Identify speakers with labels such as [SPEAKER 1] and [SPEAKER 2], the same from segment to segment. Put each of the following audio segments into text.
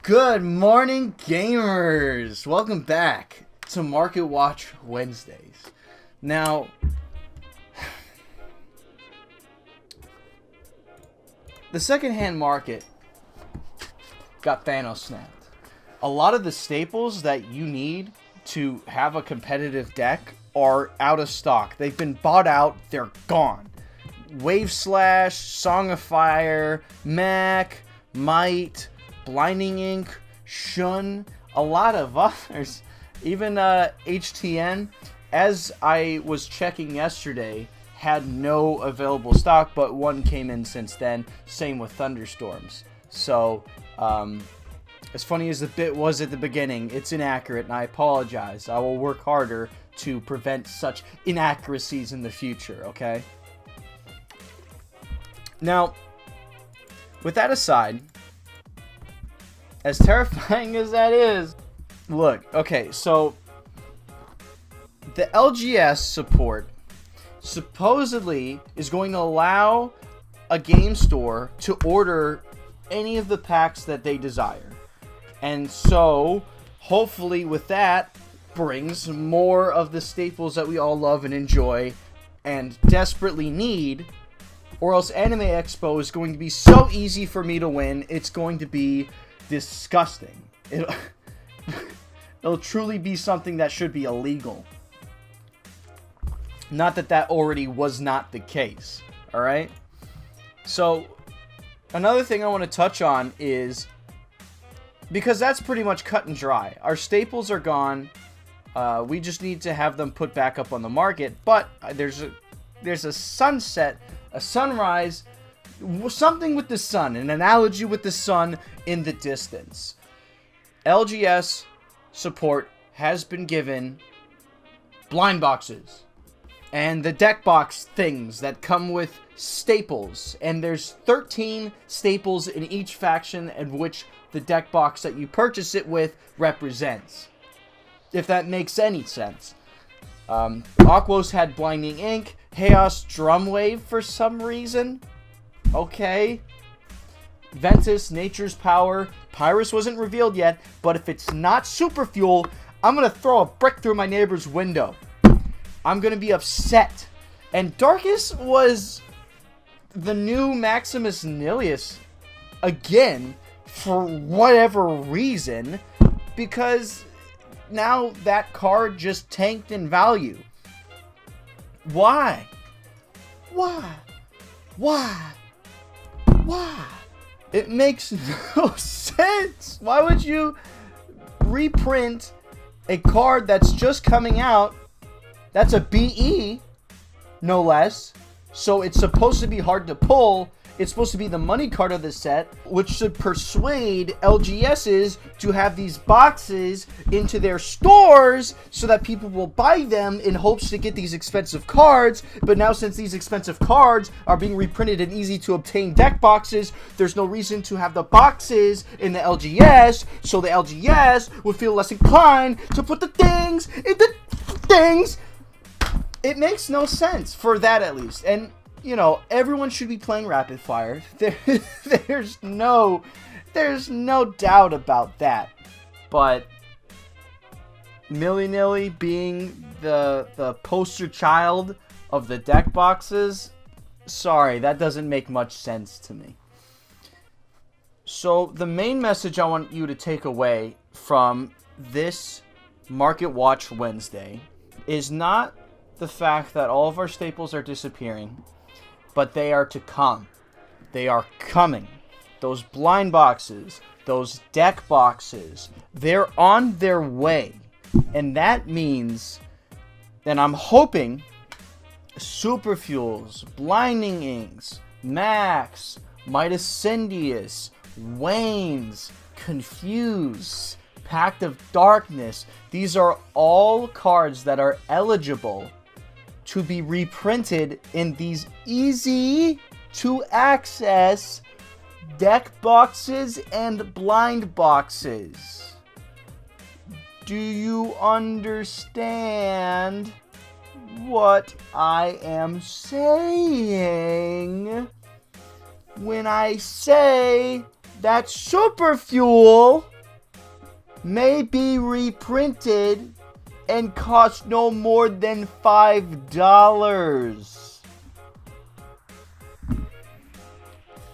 [SPEAKER 1] Good morning, gamers! Welcome back to Market Watch Wednesdays. Now, the secondhand market got Thanos snapped. A lot of the staples that you need to have a competitive deck are out of stock. They've been bought out, they're gone. Wave Slash, Song of Fire, Mac, Might, Blinding Ink, Shun, a lot of others. Even HTN, as I was checking yesterday, had no available stock, but one came in since then. Same with Thunderstorms. So, as funny as the bit was at the beginning, it's inaccurate, and I apologize. I will work harder to prevent such inaccuracies in the future, okay? Now, with that aside, as terrifying as that is, look, okay, so the LGS support supposedly is going to allow a game store to order any of the packs that they desire. And so, hopefully with that, brings more of the staples that we all love and enjoy and desperately need, or else Anime Expo is going to be so easy for me to win, it's going to be disgusting. It'll truly be something that should be illegal. Not that that already was not the case, alright? So, another thing I want to touch on is, because that's pretty much cut and dry. Our staples are gone. We just need to have them put back up on the market. But there's a sunset, a sunrise, something with the sun, an analogy with the sun in the distance. LGS support has been given blind boxes and the deck box things that come with staples, and there's 13 staples in each faction, and which the deck box that you purchase it with represents, if that makes any sense. Aquos had Blinding Ink, Haos Drumwave for some reason. Okay. Ventus, Nature's Power. Pyrus wasn't revealed yet, but if it's not Superfuel, I'm going to throw a brick through my neighbor's window. I'm going to be upset. And Darkus was the new Maximus Nilius again, for whatever reason, because now that card just tanked in value. Why? It makes no sense. Why would you reprint a card that's just coming out? That's a BE, no less. So it's supposed to be hard to pull. It's supposed to be the money card of the set, which should persuade LGSs to have these boxes into their stores so that people will buy them in hopes to get these expensive cards. But now, since these expensive cards are being reprinted in easy to obtain deck boxes, there's no reason to have the boxes in the LGS, so the LGS would feel less inclined to put the things in the things. It makes no sense, for that at least. And you know, everyone should be playing Rapid Fire. There's no doubt about that. But Milly-nilly being the poster child of the deck boxes, sorry, that doesn't make much sense to me. So the main message I want you to take away from this Market Watch Wednesday is not the fact that all of our staples are disappearing, but they are to come. They are coming. Those blind boxes, those deck boxes, they're on their way. And that means, and I'm hoping, Superfuels, Blinding Inks, Max, Mitascendius, Waynes, Confuse, Pact of Darkness. These are all cards that are eligible to be reprinted in these easy to access deck boxes and blind boxes. Do you understand what I am saying when I say that Superfuel may be reprinted and cost no more than $5.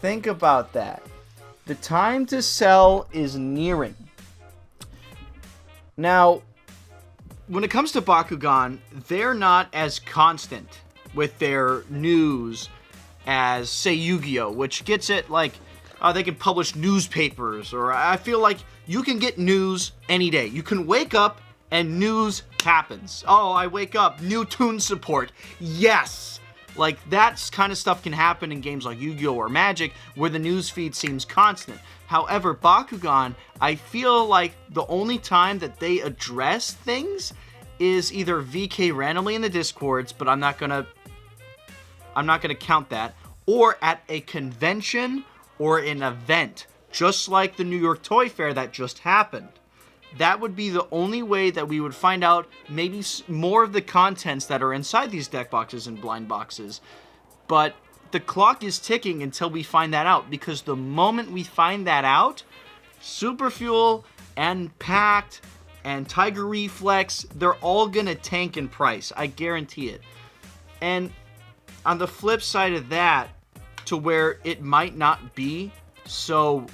[SPEAKER 1] Think about that. The time to sell is nearing. Now, when it comes to Bakugan, they're not as constant with their news as, say, Yu-Gi-Oh!, which gets it like, they can publish newspapers, or I feel like you can get news any day. You can wake up and news happens. Oh, I wake up, new Toon support. Yes! Like, that kind of stuff can happen in games like Yu-Gi-Oh! Or Magic, where the news feed seems constant. However, Bakugan, I feel like the only time that they address things is either VK randomly in the Discords, but I'm not gonna count that, or at a convention or an event, just like the New York Toy Fair that just happened. That would be the only way that we would find out maybe more of the contents that are inside these deck boxes and blind boxes. But the clock is ticking until we find that out, because the moment we find that out, Superfuel and Pact and Tiger Reflex, they're all gonna tank in price. I guarantee it. And on the flip side of that, to where it might not be so,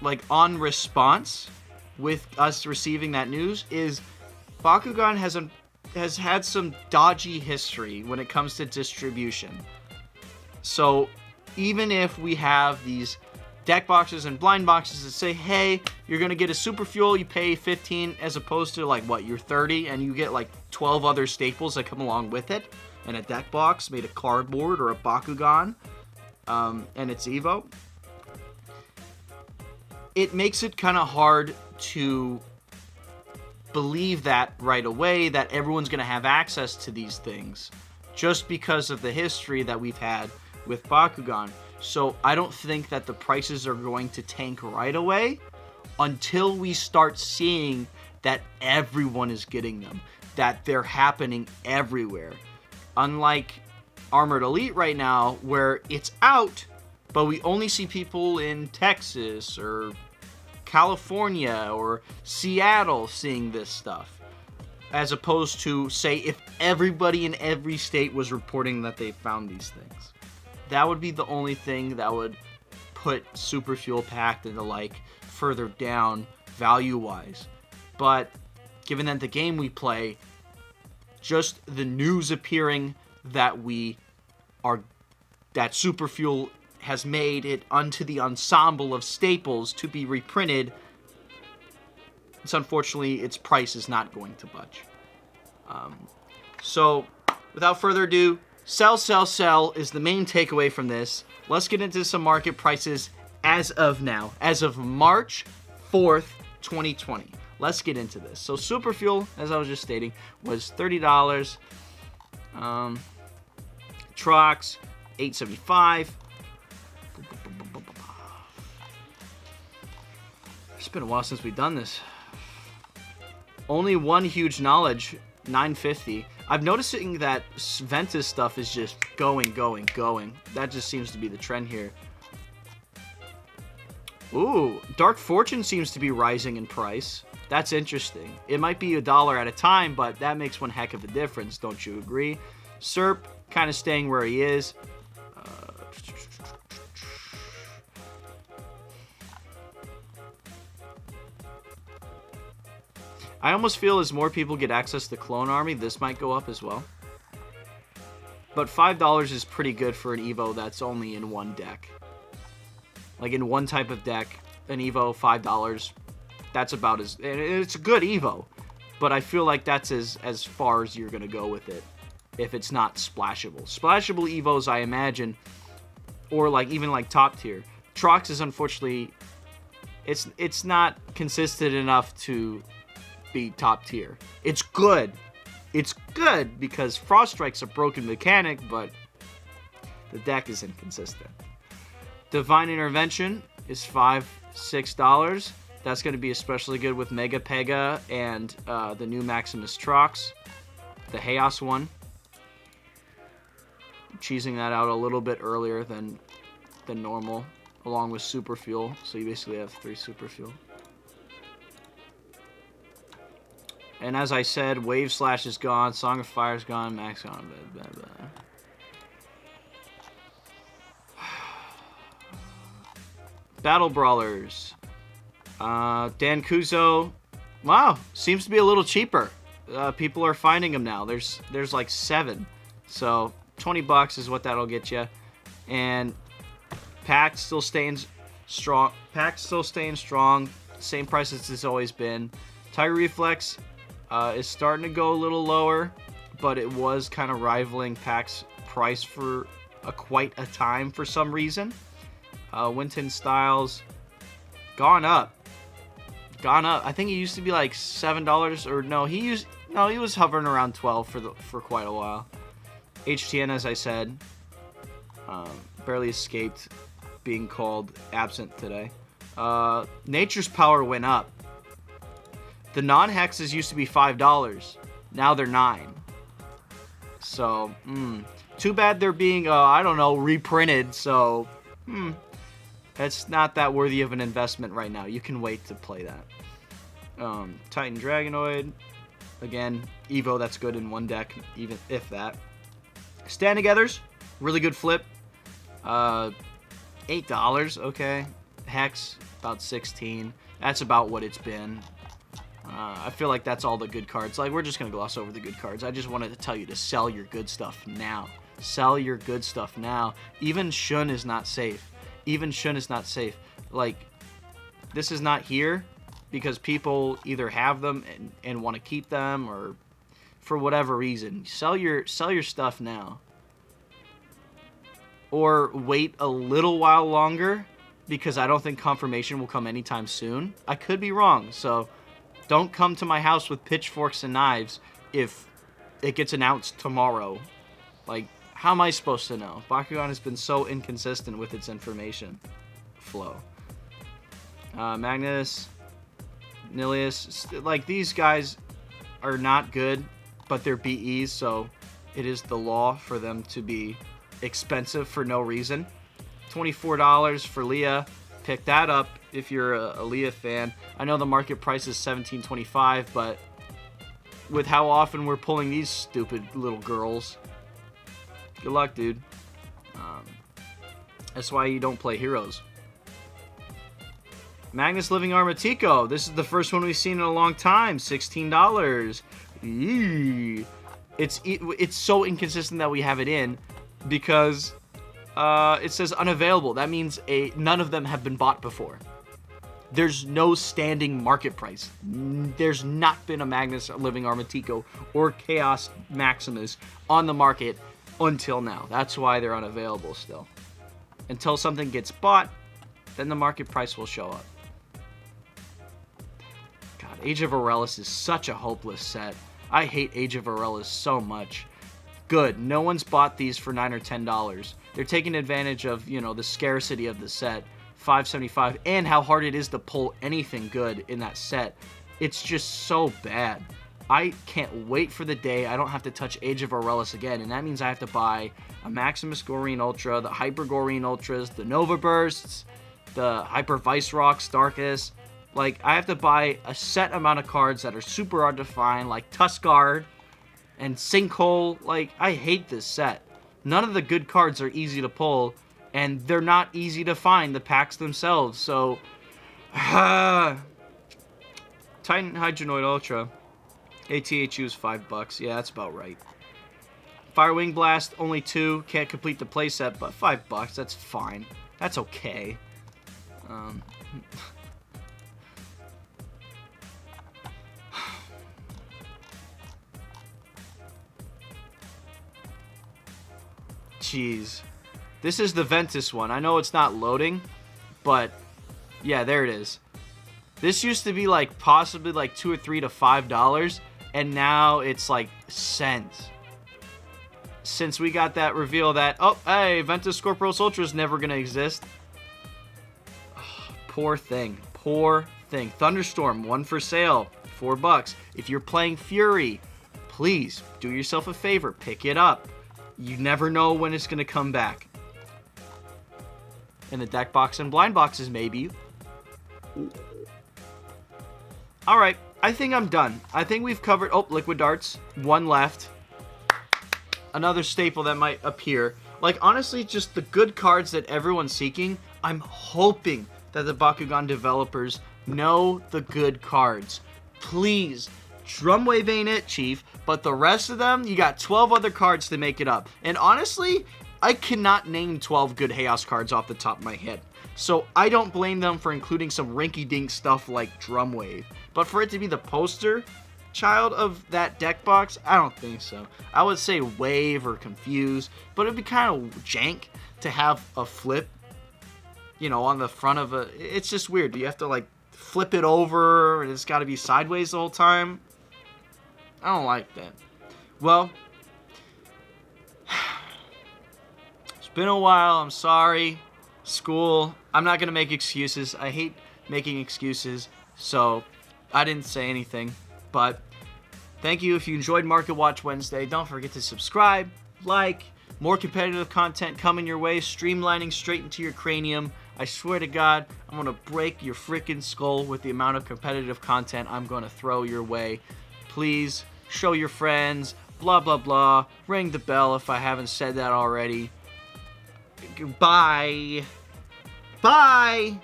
[SPEAKER 1] like, on response with us receiving that news, is Bakugan has had some dodgy history when it comes to distribution. So even if we have these deck boxes and blind boxes that say, hey, you're gonna get a Superfuel, you pay 15 as opposed to, like, what, you're 30, and you get like 12 other staples that come along with it, and a deck box made of cardboard or a Bakugan, and it's Evo. It makes it kind of hard to believe that right away, that everyone's going to have access to these things, just because of the history that we've had with Bakugan. So I don't think that the prices are going to tank right away until we start seeing that everyone is getting them, that they're happening everywhere. Unlike Armored Elite right now, where it's out, but we only see people in Texas or California or Seattle seeing this stuff, as opposed to, say, if everybody in every state was reporting that they found these things. That would be the only thing that would put Superfuel Pact and the like further down value-wise. But given that the game we play, just the news appearing that that Superfuel has made it onto the ensemble of staples to be reprinted, it's unfortunately, its price is not going to budge. So, without further ado, sell, sell, sell is the main takeaway from this. Let's get into some market prices as of now, as of March 4th, 2020. Let's get into this. So, Superfuel, as I was just stating, was $30. Trox, $8.75. It's been a while since we've done this. Only one huge knowledge, $9.50. I'm noticing that Ventus stuff is just going. That just seems to be the trend here. Ooh, Dark Fortune seems to be rising in price. That's interesting. It might be $1 at a time, but that makes one heck of a difference, don't you agree? Serp, kind of staying where he is. I almost feel as more people get access to Clone Army, this might go up as well. But $5 is pretty good for an Evo that's only in one deck. Like in one type of deck, an Evo, $5. That's about as... It's a good Evo, but I feel like that's as far as you're going to go with it, if it's not splashable. Splashable Evos, I imagine, or like even like top tier. Trox is unfortunately... It's not consistent enough to be top tier. It's good. It's good because Frost Strike's a broken mechanic, but the deck is inconsistent. Divine Intervention is $5-6. That's going to be especially good with Mega Pega and the new Maximus Trox, the Haos one. Cheesing that out a little bit earlier than normal, along with Superfuel. So you basically have 3 Superfuel. And as I said, Wave Slash is gone, Song of Fire is gone, Max gone. Blah, blah, blah. Battle Brawlers. Dan Kuzo. Wow, seems to be a little cheaper. People are finding them now. There's like 7. So 20 bucks is what that'll get you. And Pack still staying strong. Same price as it's always been. Tiger Reflex is starting to go a little lower, but it was kind of rivaling Pack's price for quite a time for some reason. Winton Styles gone up. I think he used to be like $7 or no, he was hovering around 12 for quite a while. HTN, as I said, barely escaped being called absent today. Nature's Power went up. The non-hexes used to be $5. Now they're $9. So, too bad they're being, I don't know, reprinted. So, that's not that worthy of an investment right now. You can wait to play that. Titan Dragonoid. Again, Evo, that's good in one deck, even if that. Stand Togethers, really good flip. $8, okay. Hex, about 16. That's about what it's been. I feel like that's all the good cards. Like, we're just going to gloss over the good cards. I just wanted to tell you to sell your good stuff now. Sell your good stuff now. Even Shun is not safe. Like, this is not here because people either have them and want to keep them or for whatever reason. Sell your stuff now. Or wait a little while longer because I don't think confirmation will come anytime soon. I could be wrong, so don't come to my house with pitchforks and knives if it gets announced tomorrow. Like, how am I supposed to know? Bakugan has been so inconsistent with its information flow. Magnus, Nilius, like, these guys are not good, but they're BEs, so it is the law for them to be expensive for no reason. $24 for Leah. Pick that up if you're a Leah fan. I know the market price is $17.25, but with how often we're pulling these stupid little girls, good luck, dude. That's why you don't play heroes. Magnus Living Armatico. This is the first one we've seen in a long time. $16. Eee. It's so inconsistent that we have it in because it says unavailable. That means none of them have been bought before. There's no standing market price. There's not been a Magnus Living Armatico or Chaos Maximus on the market until now. That's why they're unavailable still. Until something gets bought, then the market price will show up. God, Age of Aurelus is such a hopeless set. I hate Age of Aurelus so much. Good, no one's bought these for $9 or $10. They're taking advantage of, the scarcity of the set. $5.75, and how hard it is to pull anything good in that set. It's just so bad. I can't wait for the day I don't have to touch Age of Aurelus again, and that means I have to buy a Maximus Goreen Ultra, the Hyper Goreen Ultras, the Nova Bursts, the Hyper Vice Rocks, Darkus. Like, I have to buy a set amount of cards that are super hard to find, like Tuskguard and Sinkhole. Like, I hate this set. None of the good cards are easy to pull, and they're not easy to find, the packs themselves. So, Titan Hydronoid Ultra. ATHU is $5. Yeah, that's about right. Firewing Blast, only 2. Can't complete the playset, but $5. That's fine. That's okay. Jeez. This is the Ventus one. I know it's not loading, but yeah, there it is. This used to be like possibly like $2 or $3 to $5, and now it's like cents. Since we got that reveal that, oh, hey, Ventus Scorpios Ultra is never gonna exist. Oh, poor thing. Poor thing. Thunderstorm, 1 for sale, $4. If you're playing Fury, please do yourself a favor, pick it up. You never know when it's gonna come back. In the deck box and blind boxes, maybe. Alright, I think I'm done. I think we've covered... Oh, Liquid Darts. One left. Another staple that might appear. Like, honestly, just the good cards that everyone's seeking. I'm hoping that the Bakugan developers know the good cards. Please, Drumwave ain't it, Chief. But the rest of them, you got 12 other cards to make it up. And honestly, I cannot name 12 good Haos cards off the top of my head. So I don't blame them for including some rinky-dink stuff like Drumwave. But for it to be the poster child of that deck box, I don't think so. I would say Wave or Confuse, but it'd be kind of jank to have a flip, you know, on the front of a... It's just weird. You have to, like, flip it over, and it's got to be sideways the whole time. I don't like that. Well, it's been a while. I'm sorry. School. I'm not going to make excuses. I hate making excuses, so I didn't say anything. But thank you. If you enjoyed Market Watch Wednesday, don't forget to subscribe, like, more competitive content coming your way, streamlining straight into your cranium. I swear to God, I'm going to break your freaking skull with the amount of competitive content I'm going to throw your way. Please show your friends, blah, blah, blah. Ring the bell if I haven't said that already. Goodbye. Bye.